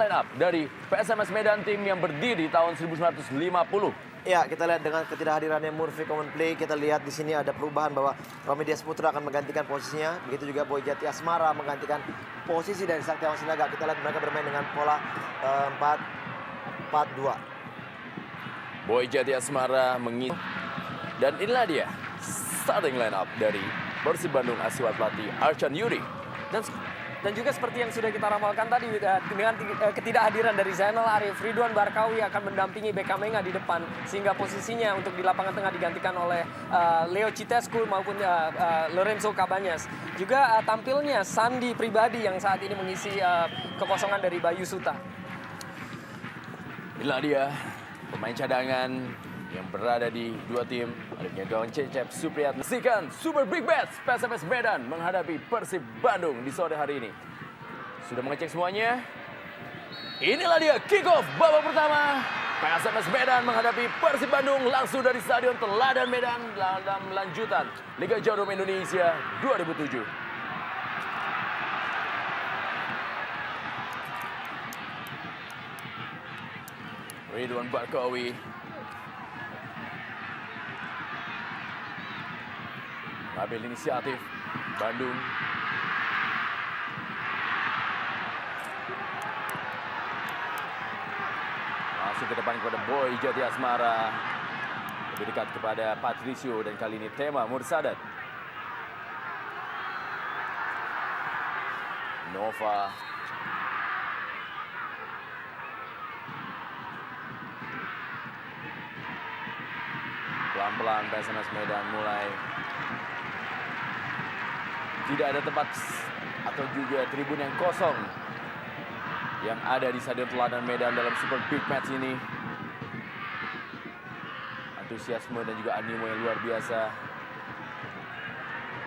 line up dari PSMS Medan, tim yang berdiri tahun 1950. Ya, kita lihat dengan ketidakhadirannya Murphy Common Play, kita lihat di sini ada perubahan bahwa Romy Dias Putra akan menggantikan posisinya. Begitu juga Boy Jati Asmara menggantikan posisi dari Saktiawan Sinaga. Kita lihat mereka bermain dengan pola 4-4-2. Boy Jati Asmara mengisi. Dan inilah dia starting line up dari Persib Bandung Asiwat pelatih Arcan Yuri. Dan juga seperti yang sudah kita ramalkan tadi, dengan ketidakhadiran dari Zainal Arif, Ridwan Barkawi akan mendampingi Beka Menga di depan, sehingga posisinya untuk di lapangan tengah digantikan oleh Leo Citescu maupun Lorenzo Cabanyas. Juga tampilnya Sandi Pribadi yang saat ini mengisi kekosongan dari Bayu Suta. Inilah dia pemain cadangan yang berada di dua tim. Adanya gawang Cecep Supriyat. Saksikan Super Big Bats PSMS Medan menghadapi Persib Bandung di sore hari ini. Sudah mengecek semuanya? Inilah dia kick off babak pertama. PSMS Medan menghadapi Persib Bandung langsung dari Stadion Teladan Medan dalam lanjutan Liga Jarum Indonesia 2007. Ridwan Barkawi ambil inisiatif Bandung. Masuk ke depan kepada Boy Jati Asmara. Lebih dekat kepada Patricio dan kali ini Tema Mursadat. Nova. Pelan-pelan PSMS Medan mulai tidak ada tempat atau juga tribun yang kosong yang ada di Stadion Teladan Medan dalam Super Big Match ini. Antusiasme dan juga animo yang luar biasa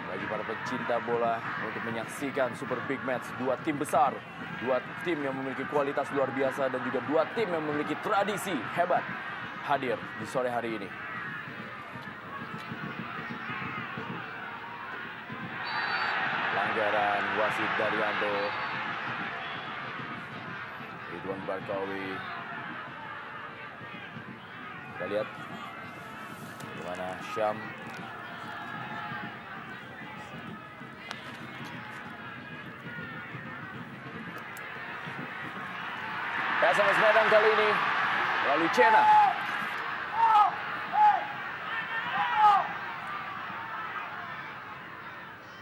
bagi para pecinta bola untuk menyaksikan Super Big Match. Dua tim besar, dua tim yang memiliki kualitas luar biasa dan juga dua tim yang memiliki tradisi hebat hadir di sore hari ini. Pelanggaran wasit Daryanto. Ridwan Barkawi. Kita lihat bagaimana Syam. PSMS Medan kali ini melalui Cena.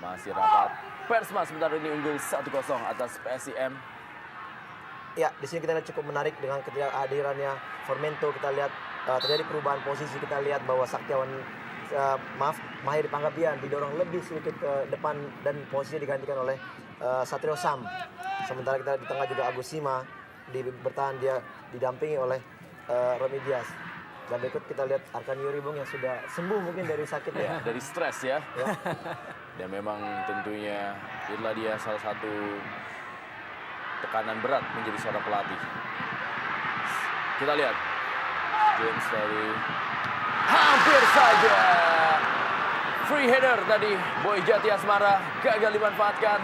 Masih rapat. Persma sebentar ini unggul 1-0 atas PSIM. Ya, di sini kita lihat cukup menarik dengan ketidakhadirannya Formento. Kita lihat terjadi perubahan posisi. Kita lihat bahwa Saktiawan Mahir Panggapian didorong lebih sedikit ke depan dan posisinya digantikan oleh Satrio Sam. Sementara kita di tengah juga Agus Sima bertahan, dia didampingi oleh Romy Dias. Dan berikut kita lihat Arcan Yuri Bung yang sudah sembuh mungkin dari sakit ya. Dari stres ya. Dan memang tentunya itulah dia salah satu tekanan berat menjadi seorang pelatih. Kita lihat James dari hampir saja free header tadi Boy Jati Asmara gagal dimanfaatkan.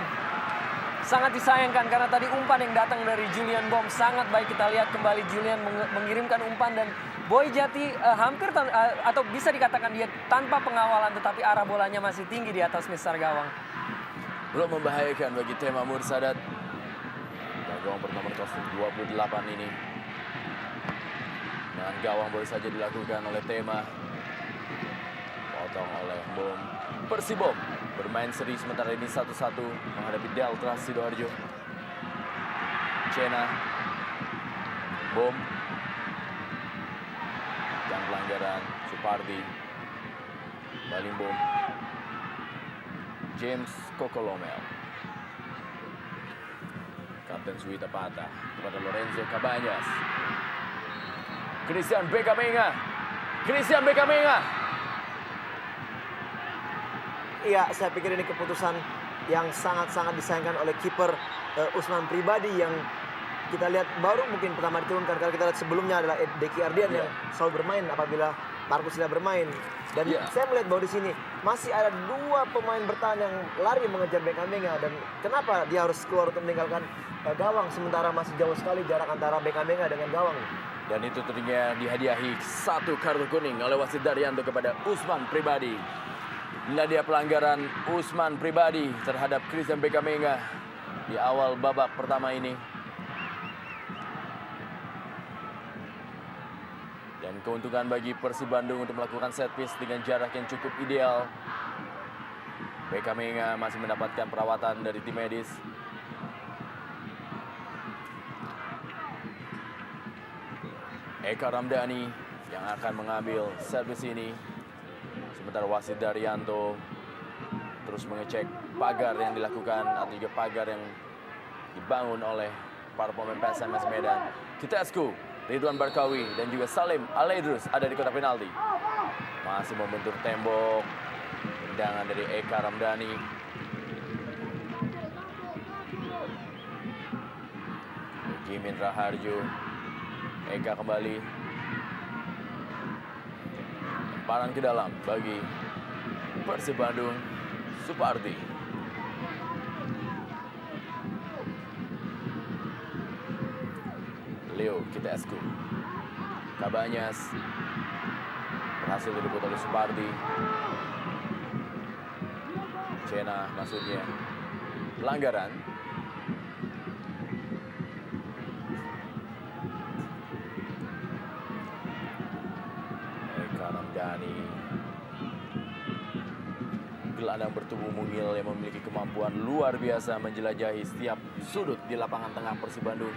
Sangat disayangkan karena tadi umpan yang datang dari Julian Bom sangat baik. Kita lihat kembali Julian mengirimkan umpan dan Boy Jati hampir atau bisa dikatakan dia tanpa pengawalan, tetapi arah bolanya masih tinggi di atas misar gawang. Belum membahayakan bagi Tema Mursadat. Dan gawang bernomor 28 ini. Dengan gawang baru saja dilakukan oleh Tema. Potong oleh Bom. Persibom bermain seri sementara ini 1-1 menghadapi Delta Sidoarjo. Cena. Bom. Dan pelanggaran Supardi. Balimbom. James Kokolomel. Kapten Suwita Pata kepada Lorenzo Cabanyas. Christian Beka Menga. Christian Beka Menga. Iya, saya pikir ini keputusan yang sangat-sangat disayangkan oleh kiper Usman Pribadi yang kita lihat baru mungkin pertama diturunkan. Karena kita lihat sebelumnya adalah Deki Ardian yang selalu bermain apabila Marcus tidak bermain. Dan saya melihat bahwa di sini masih ada 2 pemain bertahan yang lari mengejar Bekamenga, dan kenapa dia harus keluar untuk meninggalkan gawang sementara masih jauh sekali jarak antara Bekamenga dengan gawang. Dan itu tentunya dihadiahi 1 kartu kuning oleh wasit Daryanto kepada Usman Pribadi. Inilah dia pelanggaran Usman Pribadi terhadap Christian Bekamenga di awal babak pertama ini. Dan keuntungan bagi Persib Bandung untuk melakukan set piece dengan jarak yang cukup ideal. Bekamenga masih mendapatkan perawatan dari tim medis. Eka Ramdhani yang akan mengambil servis ini. Sementara wasit Daryanto terus mengecek pagar yang dilakukan atau juga pagar yang dibangun oleh para pemain PSMS Medan. Kitescu, Ridwan Barkawi dan juga Salim Alaidrus ada di kotak penalti. Masih membentur tembok. Tendangan dari Eka Ramdhani. Jimin Raharjo. Eka kembali. Lemparan ke dalam bagi Persib Bandung. Supardi. Leo Kitescu. Kabanyas berhasil direbut oleh Supardi. Cena maksudnya. Pelanggaran. Eka Ramdhani. Gelandang bertubuh mungil yang memiliki kemampuan luar biasa menjelajahi setiap sudut di lapangan tengah Persib Bandung.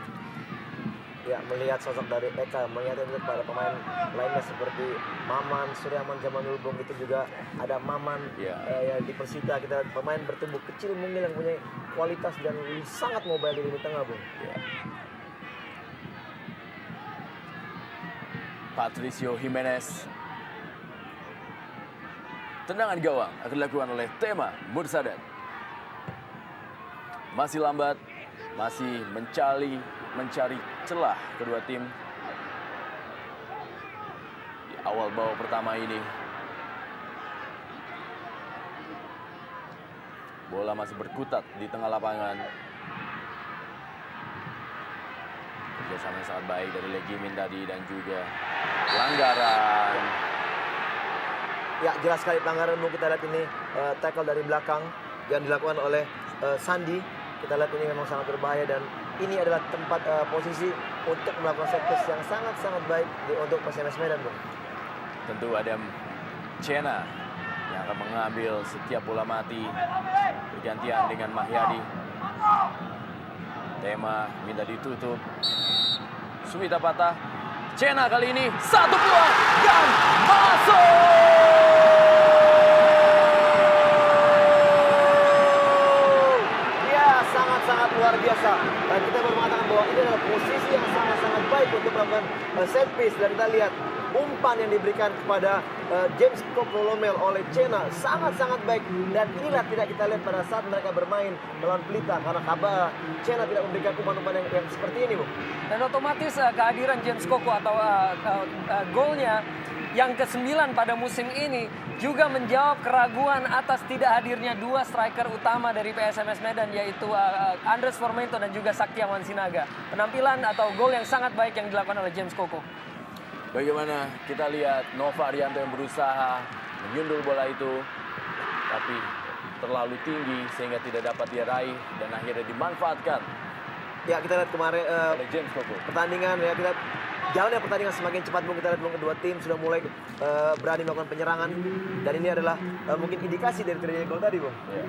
Ya, melihat sosok dari Eka, melihat itu pada pemain lainnya seperti Maman, Suryaman Jamanul Bom, itu juga ada Maman ya di Persita. Kita pemain bertubuh kecil mungil yang punya kualitas dan sangat mobile di lini tengah, Bung. Ya. Patricio Jimenez. Tendangan gawang akan dilakukan oleh Tema Mursadat. Masih lambat, masih mencari celah kedua tim di awal babak pertama ini. Bola masih berkutat di tengah lapangan. Kerjasama yang sangat baik dari Legimin tadi dan juga pelanggaran. Ya, jelas sekali pelanggaran. Kita lihat ini tackle dari belakang yang dilakukan oleh Sandi. Kita lihat ini memang sangat berbahaya dan ini adalah tempat posisi untuk melakukan set piece yang sangat-sangat baik untuk PSMS Medan, Bung. Tentu ada Cena yang akan mengambil setiap bola mati bergantian dengan Mahyadi. Tema minta ditutup. Suwita patah. Cena kali ini satu peluang dan masuk. Sangat luar biasa. Dan kita baru mengatakan bahwa ini adalah posisi yang sangat-sangat baik untuk melakukan set piece. Dan kita lihat umpan yang diberikan kepada James Kokolomel oleh Cena sangat-sangat baik. Dan inilah tidak kita lihat pada saat mereka bermain melawan Pelita, karena Cena tidak memberikan umpan-umpan yang seperti ini, Bung. Dan otomatis kehadiran James Koko atau golnya yang ke-9 pada musim ini juga menjawab keraguan atas tidak hadirnya 2 striker utama dari PSMS Medan, yaitu Andres Formento dan juga Saktiawan Sinaga. Penampilan atau gol yang sangat baik yang dilakukan oleh James Koko. Bagaimana kita lihat Nova Arianto yang berusaha menyundul bola itu, tapi terlalu tinggi sehingga tidak dapat dia raih dan akhirnya dimanfaatkan. Ya, kita lihat kemarin oleh James Koko. Pertandingan ya, kita jalannya pertandingan semakin cepat, Bung. Kita lihat Bung, kedua tim sudah mulai berani melakukan penyerangan dan ini adalah mungkin indikasi dari terjadinya gol tadi, Bung. Ya.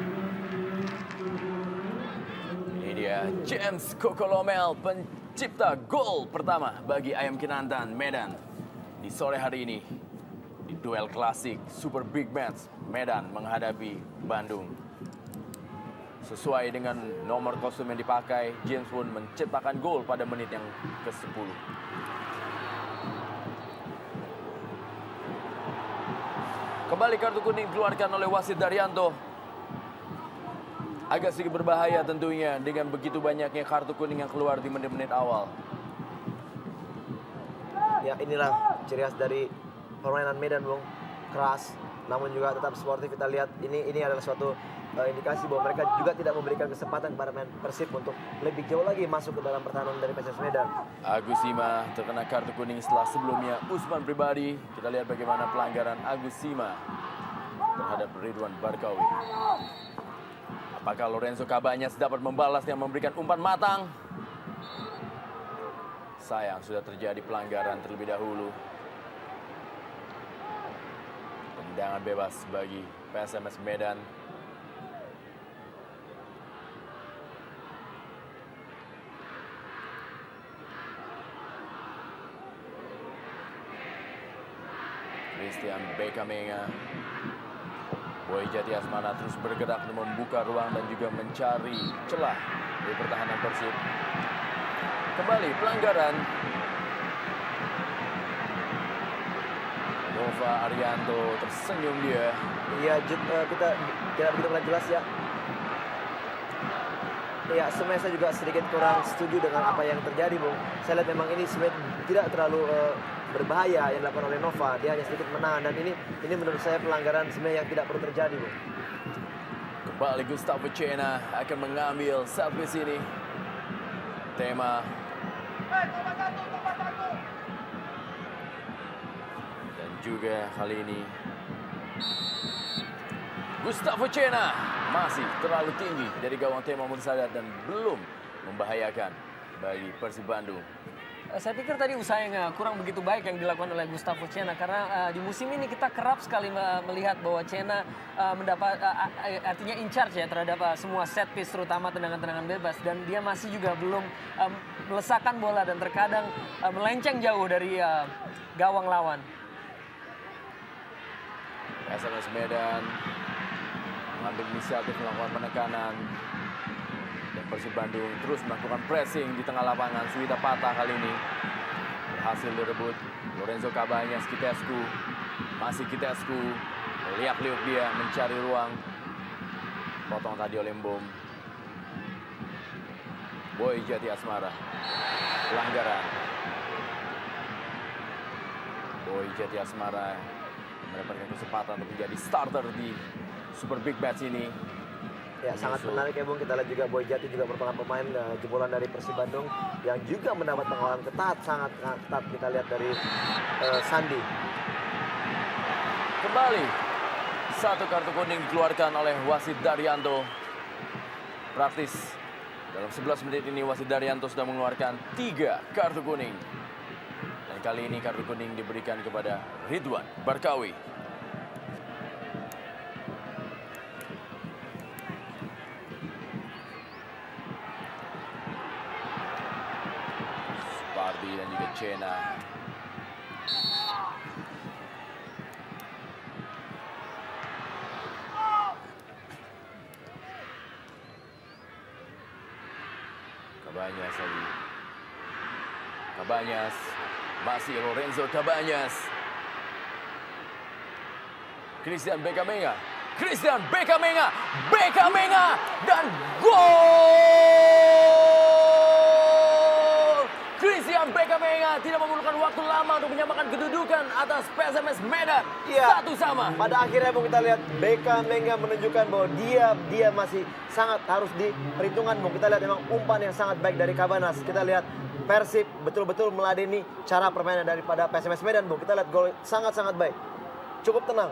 Ini dia James Kokolomel, pencipta gol pertama bagi Ayam Kinantan Medan di sore hari ini di duel klasik Super Big Match Medan menghadapi Bandung. Sesuai dengan nomor kostum yang dipakai, James pun menciptakan gol pada menit yang ke-10. Kembali kartu kuning dikeluarkan oleh wasit Daryanto. Agak sedikit berbahaya tentunya dengan begitu banyaknya kartu kuning yang keluar di menit-menit awal. Ya, inilah ciri khas dari permainan Medan Bung keras, namun juga tetap sportif. Kita lihat ini adalah suatu indikasi bahwa mereka juga tidak memberikan kesempatan kepada pemain Persib untuk lebih jauh lagi masuk ke dalam pertahanan dari PSMS Medan. Agus Sima terkena kartu kuning setelah sebelumnya Usman Pribadi. Kita lihat bagaimana pelanggaran Agus Sima terhadap Ridwan Barkawi. Apakah Lorenzo Cabañas dapat membalas dengan memberikan umpan matang? Sayang, sudah terjadi pelanggaran terlebih dahulu. Tendangan bebas bagi PSMS Medan. Christian Bekamenga. Boy Jati Asmara terus bergerak untuk membuka ruang dan juga mencari celah di pertahanan Persib. Kembali pelanggaran. Nova Arianto tersenyum dia. Iya, kita tidak begitu jelas ya. Ya, sebenarnya saya juga sedikit kurang setuju dengan apa yang terjadi, Bung. Saya lihat memang ini sebenarnya tidak terlalu berbahaya yang dilakukan oleh Nova. Dia hanya sedikit menahan dan ini menurut saya pelanggaran sebenarnya yang tidak perlu terjadi, Bung. Kembali Gustavo Cena akan mengambil service ini. Tema. Dan juga kali ini Gustavo Cena masih terlalu tinggi dari gawang Tema Mursadat dan belum membahayakan bagi Persib Bandung. Saya pikir tadi usaha yang kurang begitu baik yang dilakukan oleh Gustavo Cena karena di musim ini kita kerap sekali melihat bahwa Cena mendapat artinya in charge ya terhadap semua set piece terutama tendangan-tendangan bebas dan dia masih juga belum melesakkan bola dan terkadang melenceng jauh dari gawang lawan. PSMS Medan mengambil inisiatif melakukan penekanan dan Persib Bandung terus melakukan pressing di tengah lapangan. Suwita Patah kali ini berhasil direbut Lorenzo Cabañas. Kitescu, masih Kitescu, liak-liuk dia mencari ruang, potong tadi oleh Mbom. Boy Jati Asmara, pelanggaran. Boy Jati Asmara mendapatkan kesempatan untuk menjadi starter di Super Big Match ini. Ya, sangat menarik ya, Bung. Kita lihat juga Boy Jati juga merupakan pemain jebolan dari Persib Bandung yang juga mendapat pengawalan ketat, sangat ketat. Kita lihat dari Sandi. Kembali satu kartu kuning dikeluarkan oleh Wasid Daryanto. Praktis dalam 11 menit ini Wasid Daryanto sudah mengeluarkan 3 kartu kuning. Dan kali ini kartu kuning diberikan kepada Ridwan Barkawi. Supardi dan juga Cena. Cabañas lagi. Cabañas. Masih Lorenzo Cabañas. Christian Bekamenga. Christian Bekamenga. Bekamenga. Dan gol! Christian Bekamenga tidak memerlukan waktu lama untuk menyamakan kedudukan atas PSMS Medan. Iya. 1-1. Pada akhirnya Bung, kita lihat Bekamenga menunjukkan bahwa dia masih sangat harus diperhitungkan, Bung. Kita lihat memang umpan yang sangat baik dari Cabañas. Kita lihat Persib betul-betul meladeni cara permainan daripada PSMS Medan, Bung. Kita lihat gol sangat-sangat baik. Cukup tenang.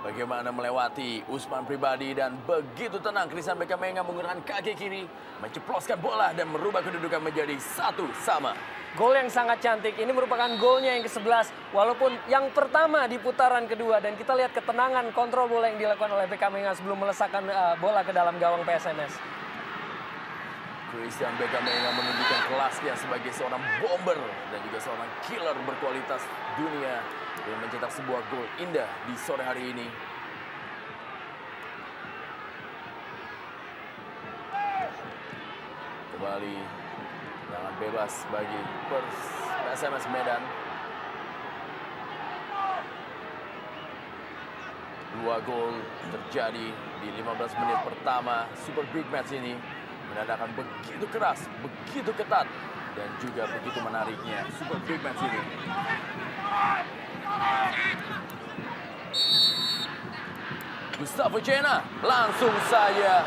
Bagaimana melewati Usman Pribadi dan begitu tenang Christian Bekamenga menggunakan kaki kiri menceploskan bola dan merubah kedudukan menjadi 1-1. Gol yang sangat cantik. Ini merupakan golnya yang ke-11 walaupun yang pertama di putaran kedua dan kita lihat ketenangan kontrol bola yang dilakukan oleh Bekamenga sebelum melesakkan bola ke dalam gawang PSMS. Christian Bekamenga menunjukkan kelasnya sebagai seorang bomber dan juga seorang killer berkualitas dunia yang mencetak sebuah gol indah di sore hari ini. Kembali tendangan bebas bagi PSMS Medan. 2 gol terjadi di 15 menit pertama Super Big Match ini. Menandakan begitu keras, begitu ketat, dan juga begitu menariknya Super Big Match ini. Gustavo Cena langsung saja.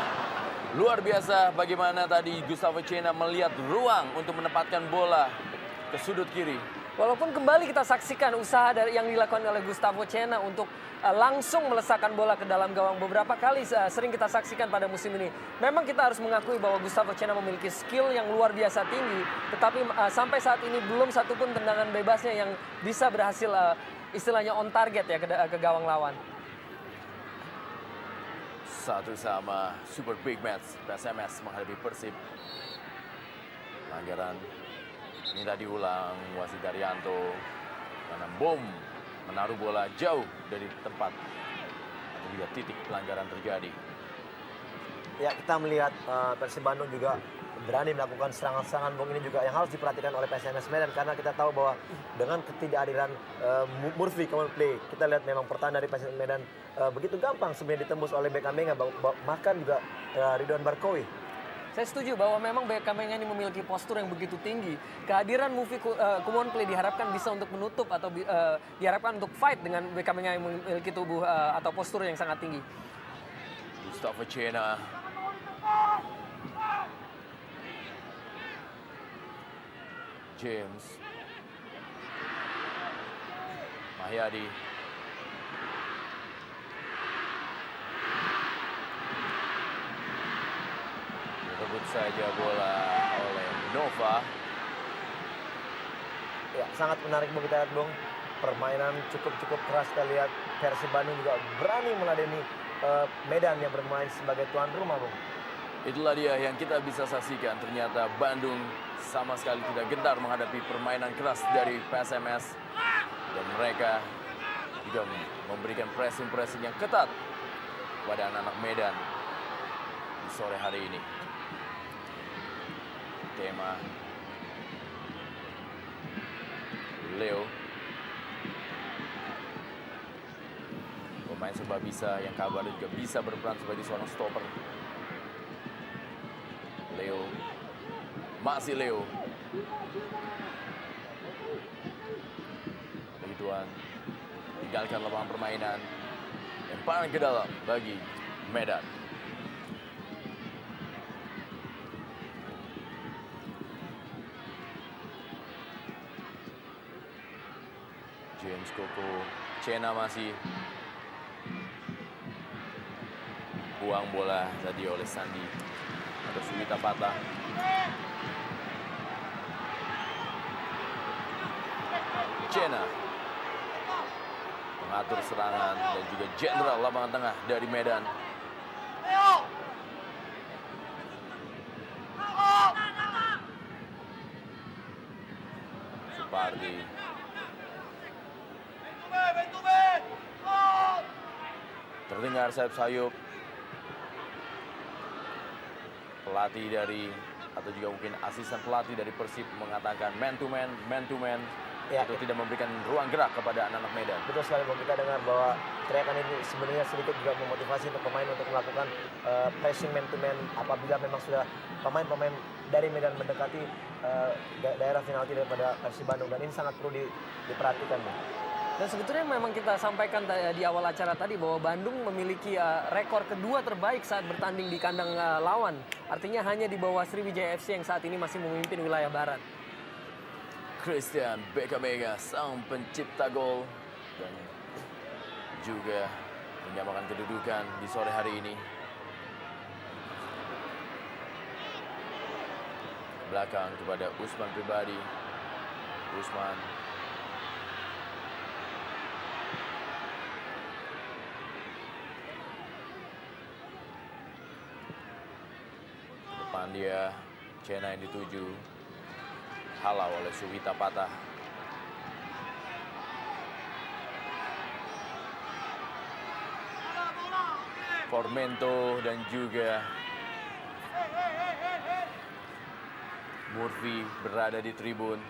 Luar biasa bagaimana tadi Gustavo Cena melihat ruang untuk menempatkan bola ke sudut kiri. Walaupun kembali kita saksikan usaha yang dilakukan oleh Gustavo Cena untuk langsung melesakkan bola ke dalam gawang beberapa kali sering kita saksikan pada musim ini. Memang kita harus mengakui bahwa Gustavo Cena memiliki skill yang luar biasa tinggi, tetapi sampai saat ini belum satupun tendangan bebasnya yang bisa berhasil istilahnya on target ya ke gawang lawan. Satu sama Super Big Match PSMS menghadapi Persib. Pelanggaran minta diulang wasit Daryanto karena bom menaruh bola jauh dari tempat atau juga titik pelanggaran terjadi. Ya, kita melihat Persib Bandung juga berani melakukan serangan-serangan bom ini juga yang harus diperhatikan oleh PSMS Medan, karena kita tahu bahwa dengan ketidakhadiran Murphy common play, kita lihat memang pertahanan dari PSMS Medan begitu gampang sebenarnya ditembus oleh Beckham Menga, bahkan juga Ridwan Barkowi. Saya setuju bahwa memang Beckham Menga ini memiliki postur yang begitu tinggi. Kehadiran Murphy common play diharapkan bisa untuk menutup atau diharapkan untuk fight dengan Beckham Menga yang memiliki tubuh atau postur yang sangat tinggi. Gustavo Cena. James. Mahyadi. Direbut saja bola oleh Nova. Ya, sangat menarik bagi kita lihat, Bung. Permainan cukup keras, kita lihat Persib Bandung juga berani meladeni Medan yang bermain sebagai tuan rumah, Bung. Itulah dia yang kita bisa saksikan. Ternyata Bandung sama sekali tidak gentar menghadapi permainan keras dari PSMS. Dan mereka juga memberikan pressing yang ketat kepada anak-anak Medan di sore hari ini. Tema Leo, pemain serba bisa yang kabar juga bisa berperan sebagai seorang stopper. Leo, masih Leo. Begituan, tinggalkan lapangan permainan, lemparan ke dalam bagi Medan. James Koko, Cena masih buang bola tadi oleh Sandi atau Suwita Patah. Cena mengatur serangan dan juga jenderal lapangan tengah dari Medan. Supardi. Terdengar sayup-sayup. Pelatih dari atau juga mungkin asisten pelatih dari Persib mengatakan man to man. Ya, Itu tidak memberikan ruang gerak kepada anak-anak Medan. betul sekali, Bung. Kita dengar bahwa teriakan ini sebenarnya sedikit juga memotivasi untuk pemain untuk melakukan pressing man to man apabila memang sudah pemain-pemain dari Medan mendekati daerah penalti daripada Persib Bandung, dan ini sangat perlu diperhatikan, Bung. Dan sebetulnya memang kita sampaikan di awal acara tadi bahwa Bandung memiliki rekor kedua terbaik saat bertanding di kandang lawan. Artinya hanya di bawah Sriwijaya FC yang saat ini masih memimpin wilayah barat. Christian Beckham Menga, sang pencipta gol dan juga menyamakan kedudukan di sore hari ini. Belakang kepada Usman pribadi. Usman. Depan dia, Cena yang dituju. Halau oleh Suwita Patah. Formento dan juga Murphy berada di tribun.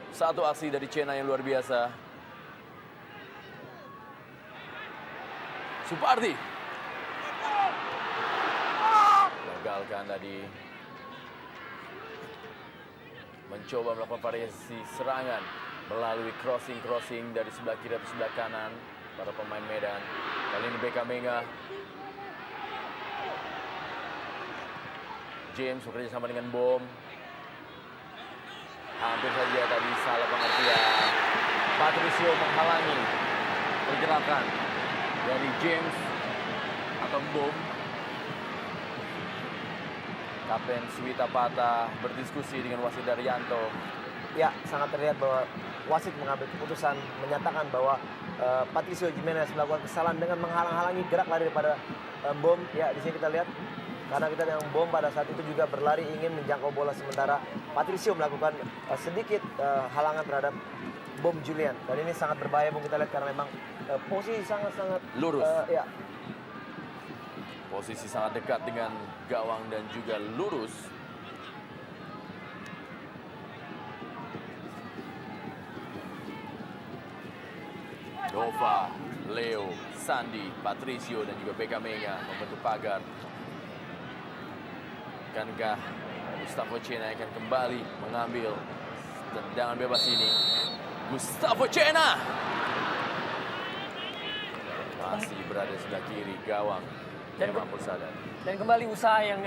Satu aksi dari Cena yang luar biasa. Supardi. Gagalkan tadi. mencoba melakukan variasi serangan melalui crossing dari sebelah kiri atau sebelah kanan para pemain Medan. Kali ini Bekamenga. James bekerja sama dengan Bom. Hampir saja tadi salah pengertian. Patricio menghalangi pergerakan dari James atau Bom. Kapten Swita Pata berdiskusi dengan wasit Daryanto. Ya, sangat terlihat bahwa wasit mengambil keputusan menyatakan bahwa Patricio Jimenez melakukan kesalahan dengan menghalang-halangi gerak lari daripada Bom. Ya, di sini kita lihat karena kita yang Bom pada saat itu juga berlari ingin menjangkau bola, sementara Patricio melakukan sedikit halangan terhadap Bom Julian. Dan ini sangat berbahaya Bung, kita lihat karena memang posisi sangat-sangat Lurus. Ya, Posisi sangat dekat dengan gawang dan juga lurus. Nova, Leo, Sandi, Patricio dan juga Bekamenga membentuk pagar. Akankah Gustavo Cena akan kembali mengambil tendangan bebas ini? Gustavo Cena masih berada di sebelah kiri gawang. Tema Mursadat. Dan kembali usaha yang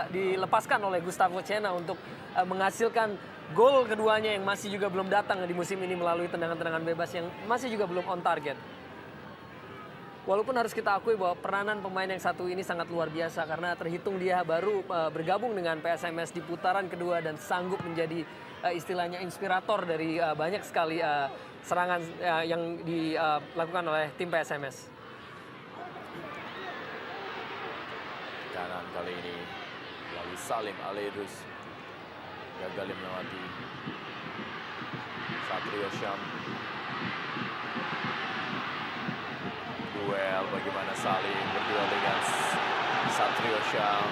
dilepaskan oleh Gustavo Cena untuk menghasilkan gol keduanya yang masih juga belum datang di musim ini melalui tendangan-tendangan bebas yang masih juga belum on target. Walaupun harus kita akui bahwa peranan pemain yang satu ini sangat luar biasa karena terhitung dia baru bergabung dengan PSMS di putaran kedua dan sanggup menjadi istilahnya inspirator dari banyak sekali serangan yang dilakukan oleh tim PSMS. Kanan kali ini melalui Salim Aledrus, gagal melewati Satrio Syam. Duel bagaimana Salim berduel dengan Satrio Syam.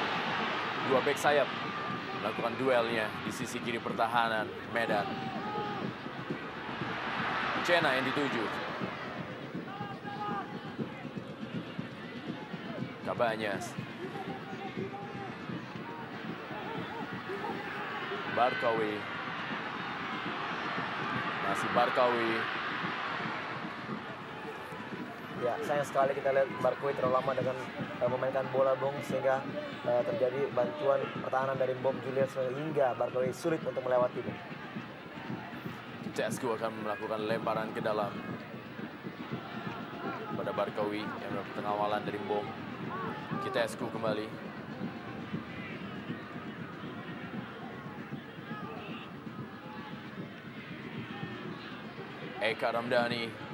Dua bek sayap melakukan duelnya di sisi kiri pertahanan Medan. Cena yang dituju. Cabanyas. Barkawi. Masih Barkawi. ya, sayang sekali kita lihat Barkawi terlalu lama dengan memainkan bola Bung, sehingga terjadi bantuan pertahanan dari Bom Julius sehingga Barkawi sulit untuk melewati Bung. Cesku akan melakukan lemparan ke dalam pada Barkawi yang melakukan pengawalan dari Bom. Kitescu kembali. Eka Ramdhani.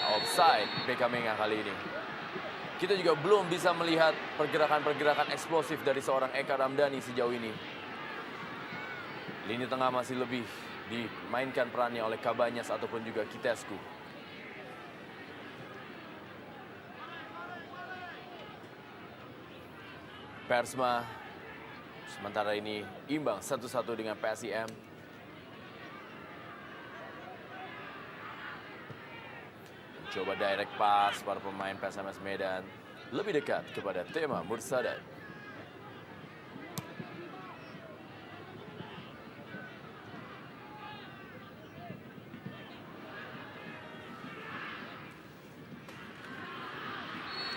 Offside Bekamenga kali ini. Kita juga belum bisa melihat pergerakan-pergerakan eksplosif dari seorang Eka Ramdhani sejauh ini. Lini tengah masih lebih dimainkan perannya oleh Cabanyas ataupun juga Kitescu. Persma sementara ini imbang 1-1 dengan PSIM. Coba direct pass para pemain PSMS Medan lebih dekat kepada Tema Mursadat.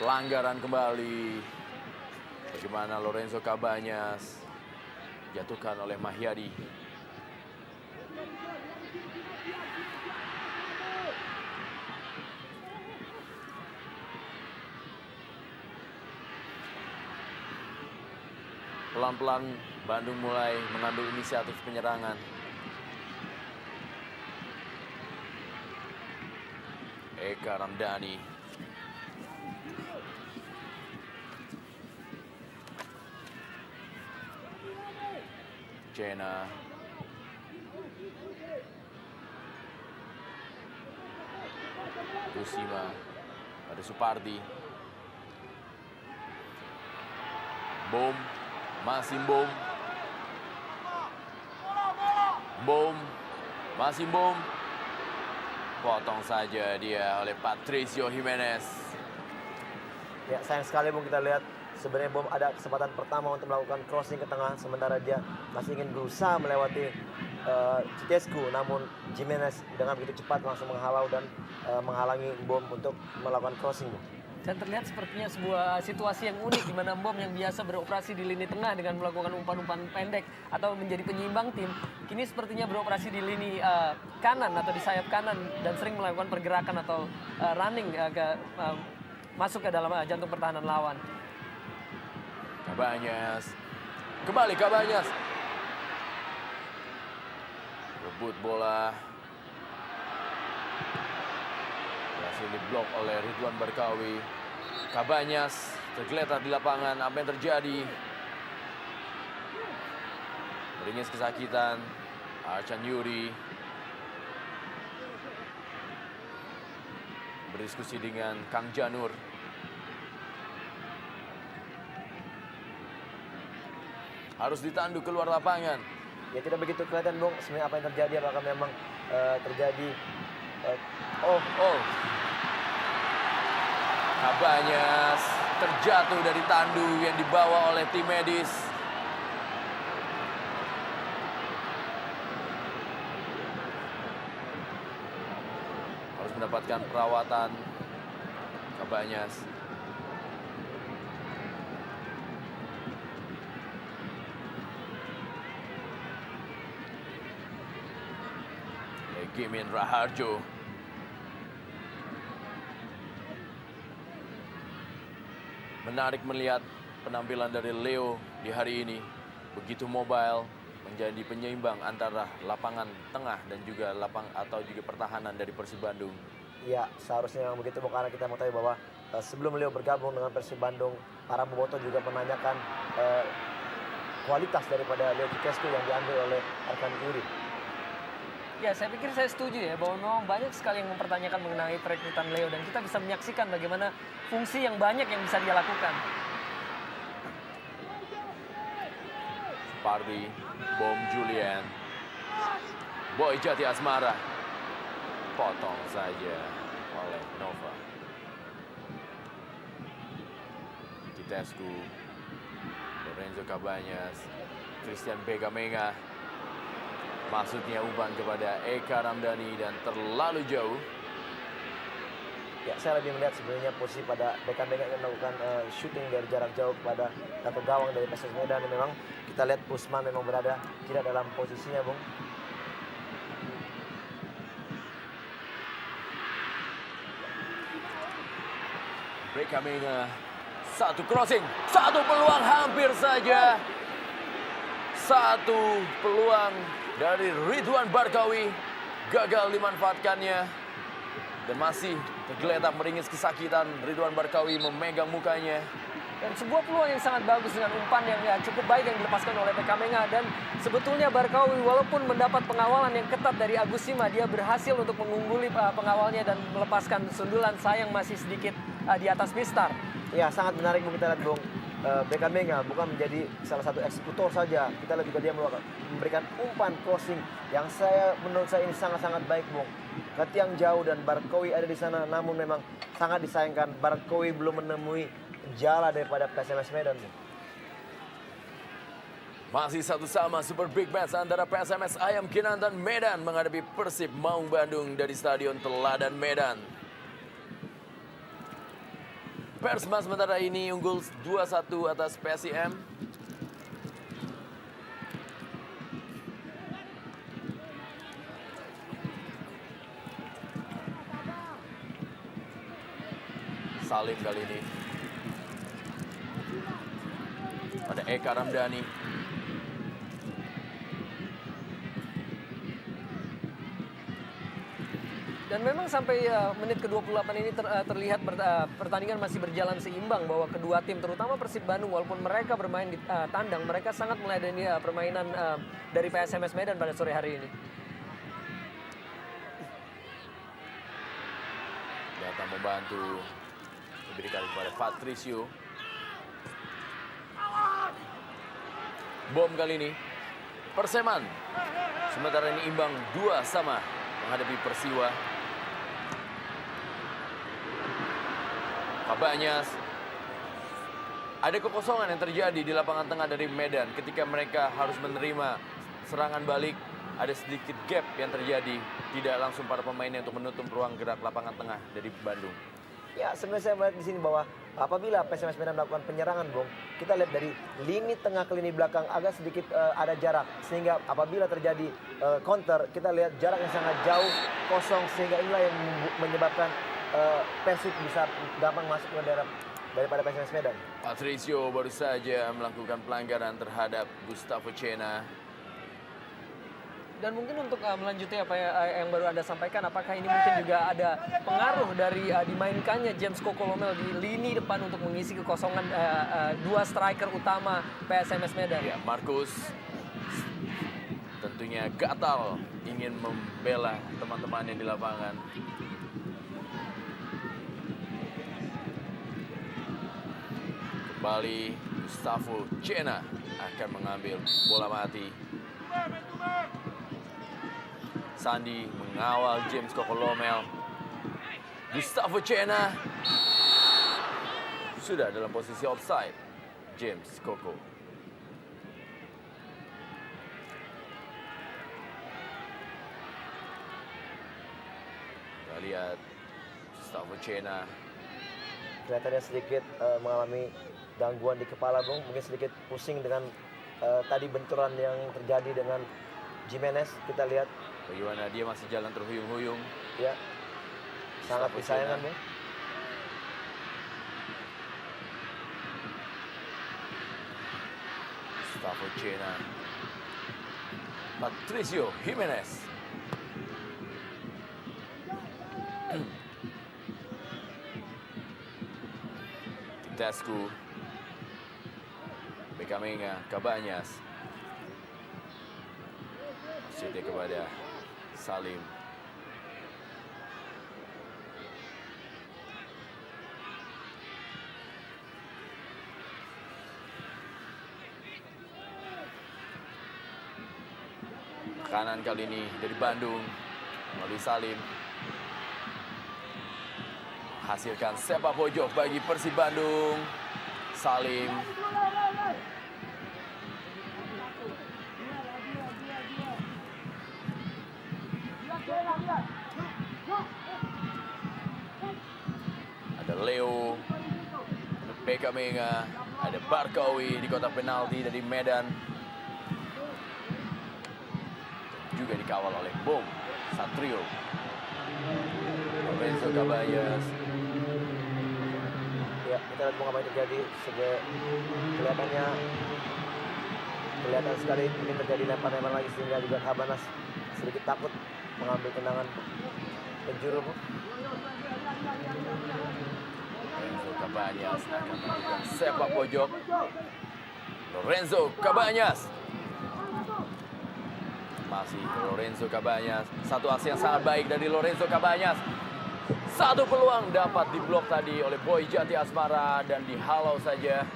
Pelanggaran kembali. Bagaimana Lorenzo Cabanyas jatuhkan oleh Mahyadi. Pelan-pelan Bandung mulai mengambil inisiatif penyerangan. Eka Ramdhani. Cena. Kusima. Ada Supardi. Bom. Masih Bom. Bom. Masih Bom. Potong saja dia oleh Patricio Jimenez. Ya, sayang sekali Bung, kita lihat sebenarnya Bom ada kesempatan pertama untuk melakukan crossing ke tengah, sementara dia masih ingin berusaha melewati Citescu, namun Jimenez dengan begitu cepat langsung menghalau dan menghalangi Bom untuk melakukan crossing, Bung. Dan terlihat sepertinya sebuah situasi yang unik di mana Bom yang biasa beroperasi di lini tengah dengan melakukan umpan-umpan pendek atau menjadi penyeimbang tim, kini sepertinya beroperasi di lini kanan atau di sayap kanan dan sering melakukan pergerakan atau running masuk ke dalam jantung pertahanan lawan. Cabañas. Kembali Cabañas. Rebut bola. Berhasil diblok oleh Ridwan Barkawi. Cabañas tergeletak di lapangan. Apa yang terjadi? Meringis kesakitan. Arcan Yuri berdiskusi dengan Kang Janur. Harus ditandu keluar lapangan. Ya, tidak begitu kelihatan Bung sebenarnya apa yang terjadi, apakah memang terjadi Cabañas terjatuh dari tandu yang dibawa oleh tim medis. Harus mendapatkan perawatan. Cabañas. Egimin Raharjo. Menarik melihat penampilan dari Leo di hari ini. Begitu mobile, menjadi penyeimbang antara lapangan tengah dan juga pertahanan dari Persib Bandung. Ya, seharusnya memang begitu Bung, karena kita mengetahui bahwa sebelum Leo bergabung dengan Persib Bandung, para bobotoh juga menanyakan kualitas daripada Leo Citescu yang diambil oleh Arkan Yuri. Ya, saya pikir saya setuju ya bahwa memang banyak sekali yang mempertanyakan mengenai perekrutan Leo dan kita bisa menyaksikan bagaimana fungsi yang banyak yang bisa dia lakukan. Supardi, Bom Julian, Boy Jati Asmara, potong saja oleh Nova. Citescu, Lorenzo Cabañas, Christian Begamenga. Maksudnya umpan kepada Eka Ramdhani dan terlalu jauh. Ya, saya lebih melihat sebenarnya posisi pada Begamenga yang melakukan shooting dari jarak jauh kepada gawang dari PSS Medan. Memang kita lihat Usman memang berada tidak dalam posisinya, Bung. Begamenga, satu crossing, satu peluang hampir saja. Satu peluang dari Ridwan Barkawi, gagal dimanfaatkannya dan masih tergeletak meringis kesakitan. Ridwan Barkawi memegang mukanya. Dan sebuah peluang yang sangat bagus dengan umpan yang cukup baik yang dilepaskan oleh Begamenga. Dan sebetulnya Barkawi walaupun mendapat pengawalan yang ketat dari Agus Sima, dia berhasil untuk mengungguli pengawalnya dan melepaskan sundulan, sayang masih sedikit di atas Mistar. Ya, sangat menarik Bung, kita lihat Bung. Begamenga bukan menjadi salah satu eksekutor saja. Kita lihat juga dia memberikan umpan crossing yang menurut saya ini sangat-sangat baik, Bung. Ketiang jauh dan Barkawi ada di sana, namun memang sangat disayangkan Barkawi belum menemui jala daripada PSMS Medan, Bung. Masih satu sama super big match antara PSMS Ayam Kinantan Medan menghadapi Persib Maung Bandung dari Stadion Teladan Medan. Persma sementara ini unggul 2-1 atas PSIM. Salim kali ini. Ada Eka Ramdhani. Dan memang sampai menit ke-28 ini terlihat pertandingan masih berjalan seimbang, bahwa kedua tim terutama Persib Bandung walaupun mereka bermain di tandang, mereka sangat meladeni permainan dari PSMS Medan pada sore hari ini. Datang membantu, diberikan kepada Patricio. Bom kali ini Perseman sementara ini imbang 2-2 menghadapi Persiwa. Cabañas Ada kekosongan yang terjadi di lapangan tengah dari Medan ketika mereka harus menerima serangan balik. Ada sedikit gap yang terjadi, tidak langsung para pemainnya untuk menutup ruang gerak lapangan tengah dari Bandung. Ya, sebenarnya saya melihat di sini bahwa apabila PSMS Medan melakukan penyerangan, Bung, kita lihat dari lini tengah ke lini belakang agak sedikit ada jarak. Sehingga apabila terjadi counter, kita lihat jarak yang sangat jauh, kosong. Sehingga inilah yang menyebabkan Persib bisa gampang masuk ke daerah daripada PSMS Medan. Patricio baru saja melakukan pelanggaran terhadap Gustavo Cena. Dan mungkin untuk melanjutkan apa yang baru Anda sampaikan, apakah ini mungkin juga ada pengaruh dari dimainkannya James Kokolomel di lini depan untuk mengisi kekosongan dua striker utama PSMS Medan? Ya, Markus tentunya gatal ingin membela teman-temannya di lapangan. Kembali Gustavo Cena akan mengambil bola mati. Sandi mengawal James Kokolomel. Gustavo Cena sudah dalam posisi offside. James Koko. Kita lihat Gustavo Cena. Kelihatannya sedikit mengalami gangguan di kepala, Bung. Mungkin sedikit pusing dengan tadi benturan yang terjadi dengan Jimenez. Kita lihat. Bagaimana dia masih jalan terhuyung-huyung. Ya, sangat Gustavo disayangkan, Cena. Bung. Gustavo Cena. Patricio Jimenez. Tedesco. Bekamenga, Cabañas. Siti kepada Salim. Kanan kali ini dari Bandung melalui Salim. Hasilkan sepak pojok bagi Persib Bandung. Salim. Ada Leo, ada Bekamenga, ada Barkawi di kotak penalti dari Medan. Juga dikawal oleh Bom Satrio. Lorenzo Cabañas. Ya, kita lihat apa yang terjadi. Kelihatan sekali ini terjadi lempar-lempar lagi sehingga juga Cabañas sedikit takut mengambil tendangan penjuru, Bung. Lorenzo Cabañas akan melakukan sepak pojok. Lorenzo Cabañas. Masih Lorenzo Cabañas. Satu aksi yang sangat baik dari Lorenzo Cabañas. Satu peluang dapat diblok tadi oleh Boy Jati Asmara dan dihalau saja.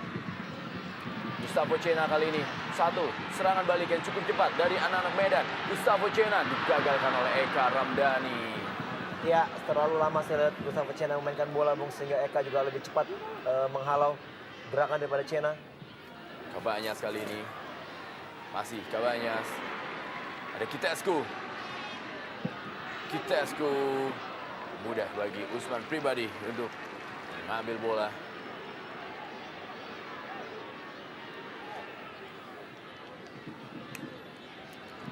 Gustavo Cena kali ini. Satu serangan balik yang cukup cepat dari anak-anak Medan. Gustavo Cena digagalkan oleh Eka Ramdhani. Ya, terlalu lama saya lihat Gustavo Cena memainkan bola, Bung, sehingga Eka juga lebih cepat menghalau gerakan daripada Cena. Cabañas kali ini. Masih Cabañas. Ada Kitescu. Kitescu. Mudah bagi Usman Pribadi untuk mengambil bola.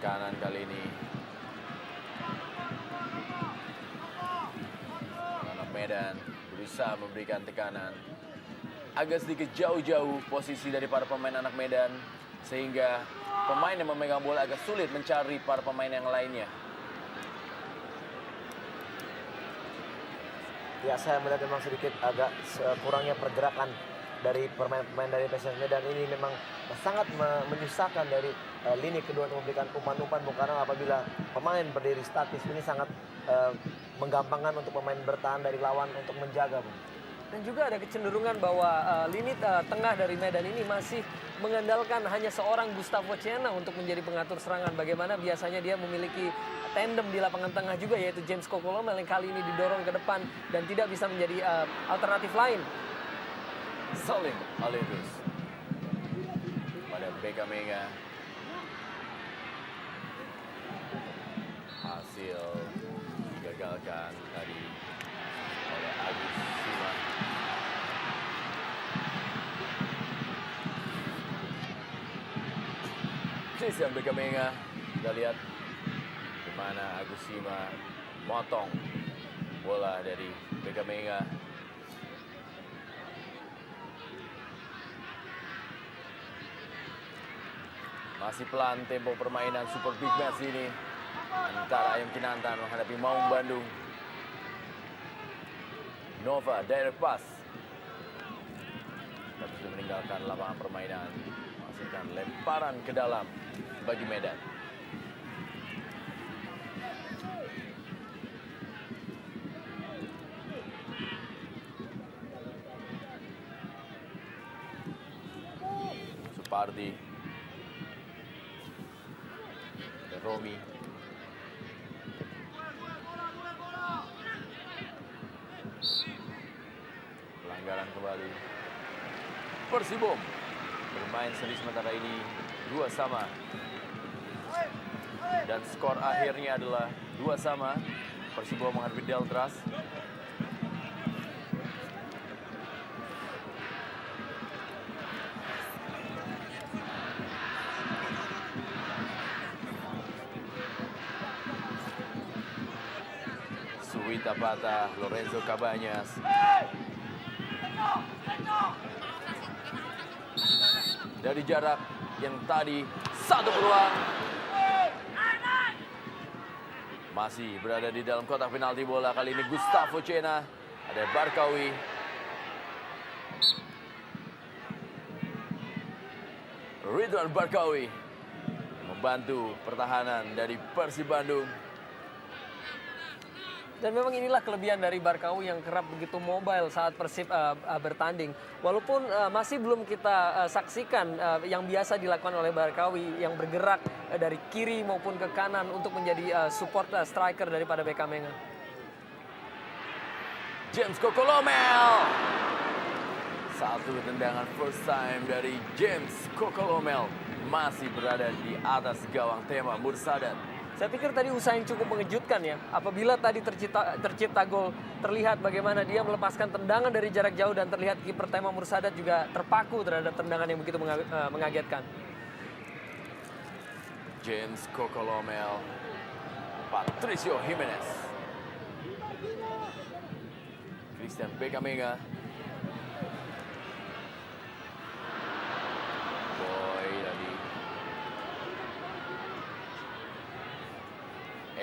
Kanan kali ini. Anak Medan berusaha memberikan tekanan. Agak sedikit jauh-jauh posisi dari para pemain anak Medan. Sehingga pemain yang memegang bola agak sulit mencari para pemain yang lainnya. Ya, saya melihat memang sedikit agak kurangnya pergerakan dari pemain-pemain dari PSMS Medan ini memang sangat menyusahkan dari lini kedua untuk memberikan umpan-umpan, Bung, karena apabila pemain berdiri statis ini sangat menggampangkan untuk pemain bertahan dari lawan untuk menjaga, Bung. Dan juga ada kecenderungan bahwa lini tengah dari Medan ini masih mengandalkan hanya seorang Gustavo Cena untuk menjadi pengatur serangan. Bagaimana biasanya dia memiliki tandem di lapangan tengah juga, yaitu James Kokolomel yang kali ini didorong ke depan dan tidak bisa menjadi alternatif lain. Salim Alindus pada Beckham Menga. Hasil digagalkan tadi oleh Agus Sima. Christian Beckham Menga. Kita lihat di mana Agus Sima motong bola dari Beckham Menga. Masih pelan tempo permainan Super Big Match ini antara Ayam Kinantan menghadapi Maung Bandung. Nova direct pass, tapi sudah meninggalkan lapangan permainan, menghasilkan lemparan ke dalam bagi Medan. Supardi, Romi, pelanggaran kembali. Persibom bermain seri sementara ini 2-2, dan skor akhirnya adalah 2-2. Persibom menghadapi Deltras. Suwita Bata, Lorenzo Cabanyas. Dari jarak yang tadi, satu peluang. Masih berada di dalam kotak penalti bola. Kali ini Gustavo Cena. Ada Barkawi. Ridwan Barkawi membantu pertahanan dari Persib Bandung. Dan memang inilah kelebihan dari Barkawi yang kerap begitu mobile saat Persib bertanding. Walaupun masih belum kita saksikan yang biasa dilakukan oleh Barkawi yang bergerak dari kiri maupun ke kanan untuk menjadi support striker daripada Beckham Menga. James Kokolomel. Satu tendangan first time dari James Kokolomel. Masih berada di atas gawang Tema Mursadat. Saya pikir tadi usaha yang cukup mengejutkan ya. Apabila tadi tercipta gol, terlihat bagaimana dia melepaskan tendangan dari jarak jauh dan terlihat kiper Tema Mursadat juga terpaku terhadap tendangan yang begitu mengagetkan. James Kokolomel, Patricio Jimenez, Christian Beckham Menga, Boy tadi,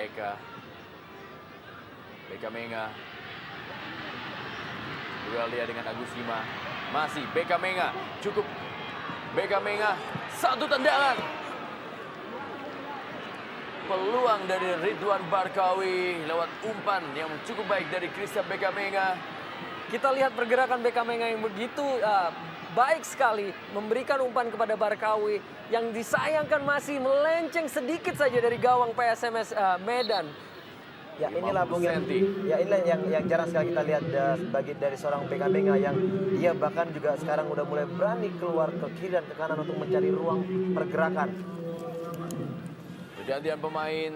Eka, Beckham Menga, duel dia dengan Agus Sima, masih Beckham Menga, cukup Beckham Menga, satu tendangan. Peluang dari Ridwan Barkawi lewat umpan yang cukup baik dari Christian Beckham Menga. Kita lihat pergerakan Beckham Menga yang begitu baik sekali memberikan umpan kepada Barkawi yang disayangkan masih melenceng sedikit saja dari gawang PSMS Medan. Ya inilah 50 yang, senti. ya inilah yang jarang sekali kita lihat bagi dari seorang Beckham Menga yang dia bahkan juga sekarang udah mulai berani keluar ke kiri dan ke kanan untuk mencari ruang pergerakan. Pergantian pemain,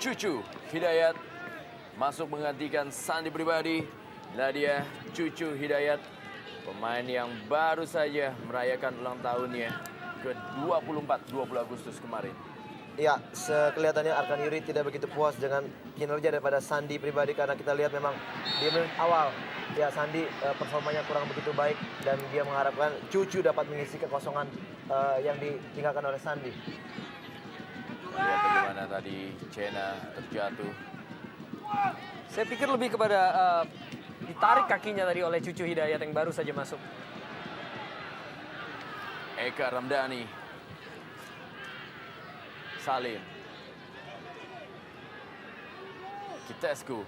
Cucu Hidayat masuk menggantikan Sandi Pribadi. Nadia Cucu Hidayat, pemain yang baru saja merayakan ulang tahunnya ke-24, 20 Agustus kemarin. Ya, kelihatannya Arkan Yuri tidak begitu puas dengan kinerja daripada Sandi Pribadi karena kita lihat memang di menit awal ya Sandi performanya kurang begitu baik dan dia mengharapkan Cucu dapat mengisi kekosongan yang ditinggalkan oleh Sandi. Lihat bagaimana tadi Cena terjatuh. Saya pikir lebih kepada ditarik kakinya tadi oleh Cucu Hidayat yang baru saja masuk. Eka Ramdhani, Salim, Kitescu,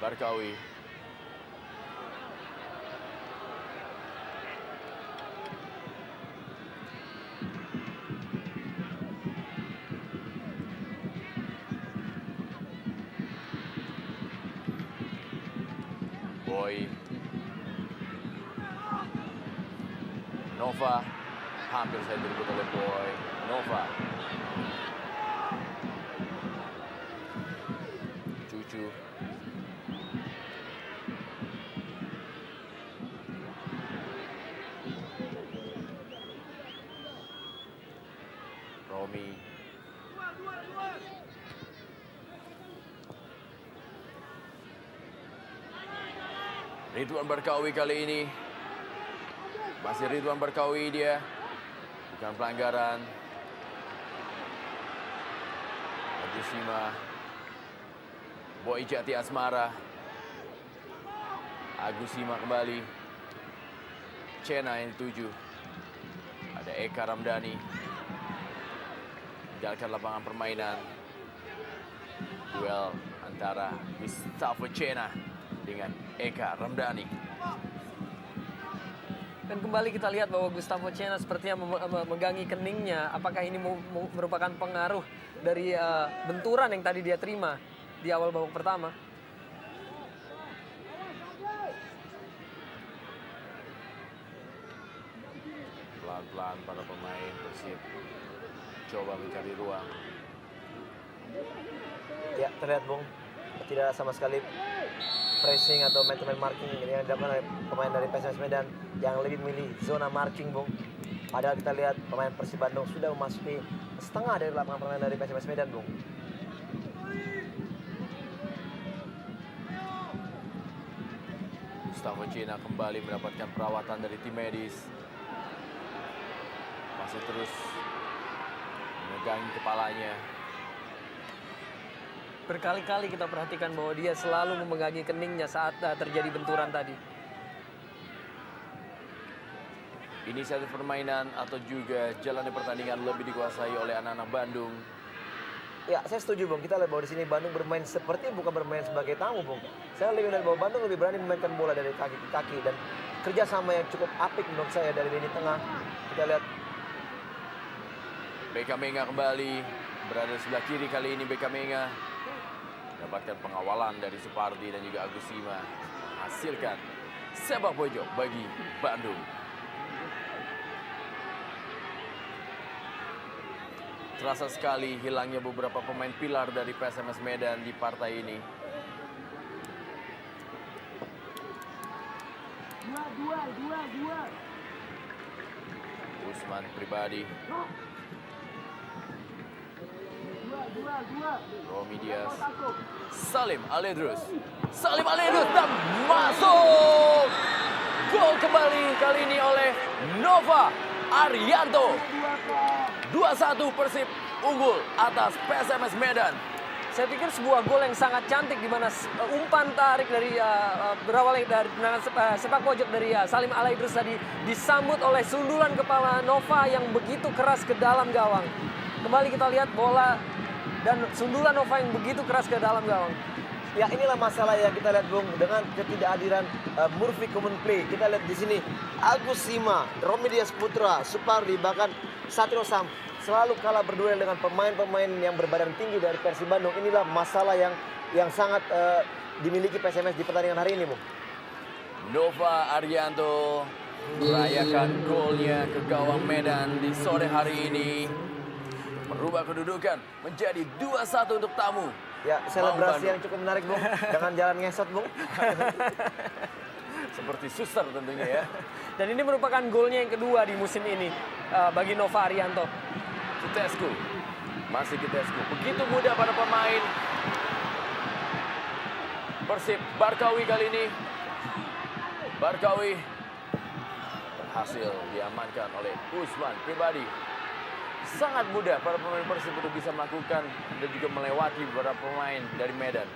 Barkawi, Boy. Nova. Hampir saja direbut oleh Boy. Nova. Cucu. Romi. Ridwan Barkawi kali ini. Masih Ridwan Barkawi dia. Bukan pelanggaran. Agusima. Boy Jati Asmara. Agusima kembali. Cena yang 7. Ada Eka Ramdhani. Tinggalkan lapangan permainan. Duel antara Gustavo Cena dengan Eka Ramdhani. Dan kembali kita lihat bahwa Gustavo Cena sepertinya memegangi keningnya. Apakah ini merupakan pengaruh dari benturan yang tadi dia terima di awal babak pertama? Pelan-pelan para pemain Persib coba mencari ruang. Ya, terlihat Bung, tidak sama sekali pressing atau man-to-man marking yang dilakukan oleh pemain dari PSMS Medan yang lebih memilih zona marking, Bung. Padahal kita lihat pemain Persib Bandung sudah memasuki setengah dari lapangan permainan dari PSMS Medan, Bung. Gustavo Cena kembali mendapatkan perawatan dari tim medis. Masih terus memegangi kepalanya. Berkali-kali kita perhatikan bahwa dia selalu memegangi keningnya saat terjadi benturan tadi. Inisiatif permainan atau juga jalannya pertandingan lebih dikuasai oleh anak-anak Bandung. Ya, saya setuju, Bung. Kita lihat bahwa di sini Bandung bermain seperti bukan bermain sebagai tamu, Bung. Saya lebih melihat bahwa Bandung lebih berani memainkan bola dari kaki ke kaki dan kerjasama yang cukup apik menurut saya dari lini tengah. Kita lihat Beka Menga kembali berada di sebelah kiri kali ini. Beka Menga mendapatkan pengawalan dari Supardi dan juga Agusima. Hasilkan sepak pojok bagi Bandung. Terasa sekali hilangnya beberapa pemain pilar dari PSMS Medan di partai ini. Usman Pribadi. Romi Diaz. Salim Aledrus. Salim Aledrus dan masuk. Gol kembali kali ini oleh Nova Arianto. 2-1 Persib unggul atas PSMS Medan. Saya pikir sebuah gol yang sangat cantik di mana umpan tarik dari berawal dari tendangan sepak pojok dari Salim Alaidrus tadi disambut oleh sundulan kepala Nova yang begitu keras ke dalam gawang. Kembali kita lihat bola dan sundulan Nova yang begitu keras ke dalam gawang. ya inilah masalah yang kita lihat, Bung, dengan ketidakhadiran Murphy Common Play. Kita lihat di sini Agusima, Romi Diaz Putra, Supardi, bahkan Satrio Sam selalu kalah berduel dengan pemain-pemain yang berbadan tinggi dari Persib Bandung. Inilah masalah yang sangat dimiliki PSMS di pertandingan hari ini, Bung. Nova Arianto merayakan golnya ke gawang Medan di sore hari ini. Merubah kedudukan menjadi 2-1 untuk tamu. Ya, selebrasi yang cukup menarik, Bung. Dengan jalan ngesot, Bung. Seperti suster tentunya ya. Dan ini merupakan golnya yang kedua di musim ini bagi Nova Arianto. Kitescu, masih Kitescu. Begitu mudah pada pemain Persib. Barkawi kali ini. Barkawi berhasil diamankan oleh Usman Pribadi. Sangat mudah para pemain Persib untuk bisa melakukan dan juga melewati beberapa pemain dari Medan.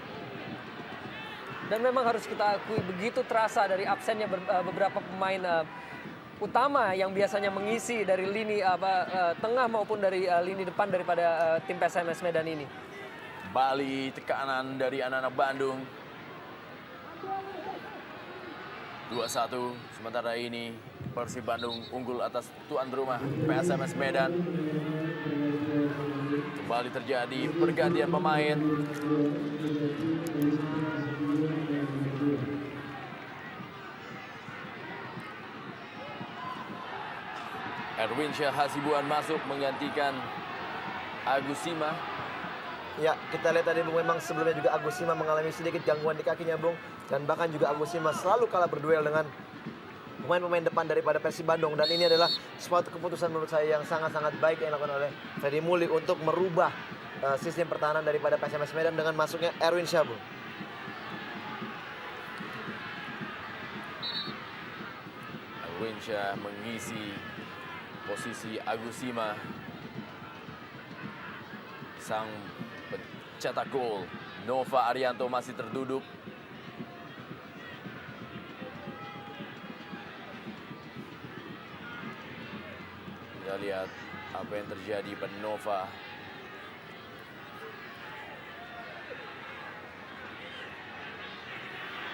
Dan memang harus kita akui begitu terasa dari absennya beberapa pemain utama yang biasanya mengisi dari lini tengah maupun dari lini depan daripada tim PSMS Medan ini. Bali tekanan dari anak-anak Bandung. 2-1, sementara ini Persib Bandung unggul atas tuan rumah PSMS Medan. Kembali terjadi pergantian pemain. Erwin Syah Hasibuan masuk menggantikan Agus Sima. Ya, kita lihat tadi Bung, memang sebelumnya juga Agus Sima mengalami sedikit gangguan di kakinya Bung. Dan bahkan juga Agus Sima selalu kalah berduel dengan pemain-pemain depan daripada Persib Bandung. Dan ini adalah suatu keputusan menurut saya yang sangat-sangat baik yang dilakukan oleh Freddy Mulih untuk merubah sistem pertahanan daripada PSMS Medan dengan masuknya Erwin Syah Bung. Erwin Syah mengisi posisi Agus Sima. Sang pencetak gol Nova Arianto masih terduduk. Kita lihat apa yang terjadi pada Nova.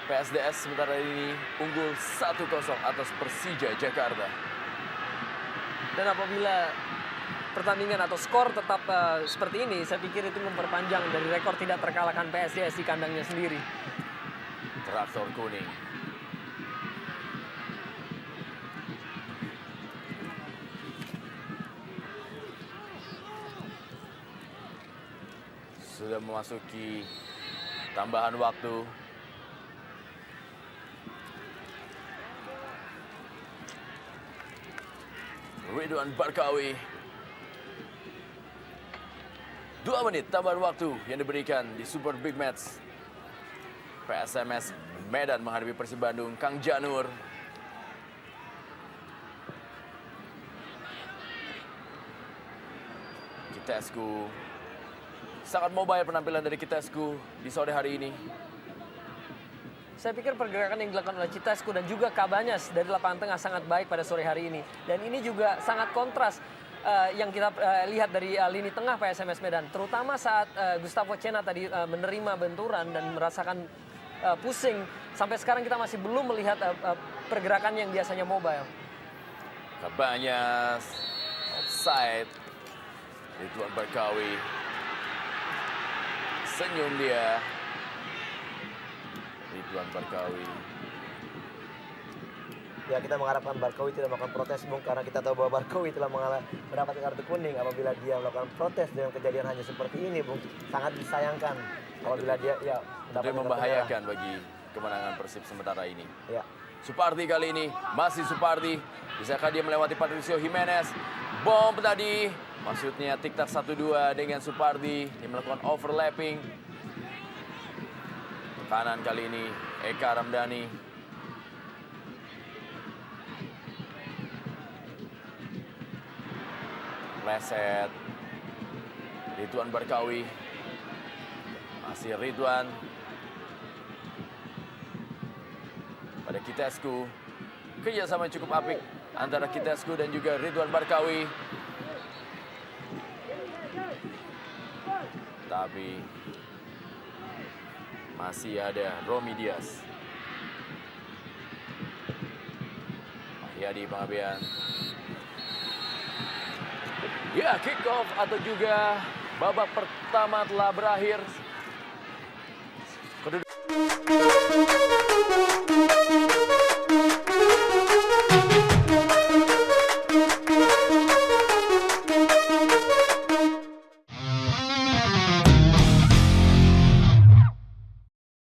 PSDS sementara ini unggul 1-0 atas Persija Jakarta. Dan apabila pertandingan atau skor tetap seperti ini, saya pikir itu memperpanjang dari rekor tidak terkalahkan PSDS di kandangnya sendiri. Traktor kuning. Sudah memasuki tambahan waktu. Ridwan Barkawi. 2 menit tambahan waktu yang diberikan di Super Big Match. PSMS Medan menghadapi Persib Bandung. Kang Janur. Kitesku. Sangat mobile penampilan dari Kitesku di sore hari ini. Saya pikir pergerakan yang dilakukan oleh Citesku dan juga Kabanyas dari lapangan tengah sangat baik pada sore hari ini. Dan ini juga sangat kontras yang kita lihat dari lini tengah PSMS Medan. Terutama saat Gustavo Cena tadi menerima benturan dan merasakan pusing. Sampai sekarang kita masih belum melihat pergerakan yang biasanya mobile. Kabanyas. Offside. Ridwan Barkawi. Senyum dia. Ridwan Barkawi. Ya, kita mengharapkan Barkawi tidak melakukan protes Bung, karena kita tahu bahwa Barkawi telah mendapatkan kartu kuning apabila dia melakukan protes dengan kejadian hanya seperti ini Bung. Sangat disayangkan apabila dia Itu mendapatkan kartu membahayakan bagi kemenangan Persib sementara ini. merah. Ya. Supardi kali ini, masih Supardi. Bisakah dia melewati Patricio Jimenez? Bom tadi. Maksudnya tiktak 1-2 dengan Supardi. Dia melakukan overlapping. Kanan kali ini Eka Ramdhani. Reset. Ridwan Barkawi. Masih Ridwan. Pada Kitesku. Kerjasama yang cukup apik antara Kitesku dan juga Ridwan Barkawi. Tapi masih ada Romy Diaz. Yadi Pangabean. Ya, kick off atau juga babak pertama telah berakhir.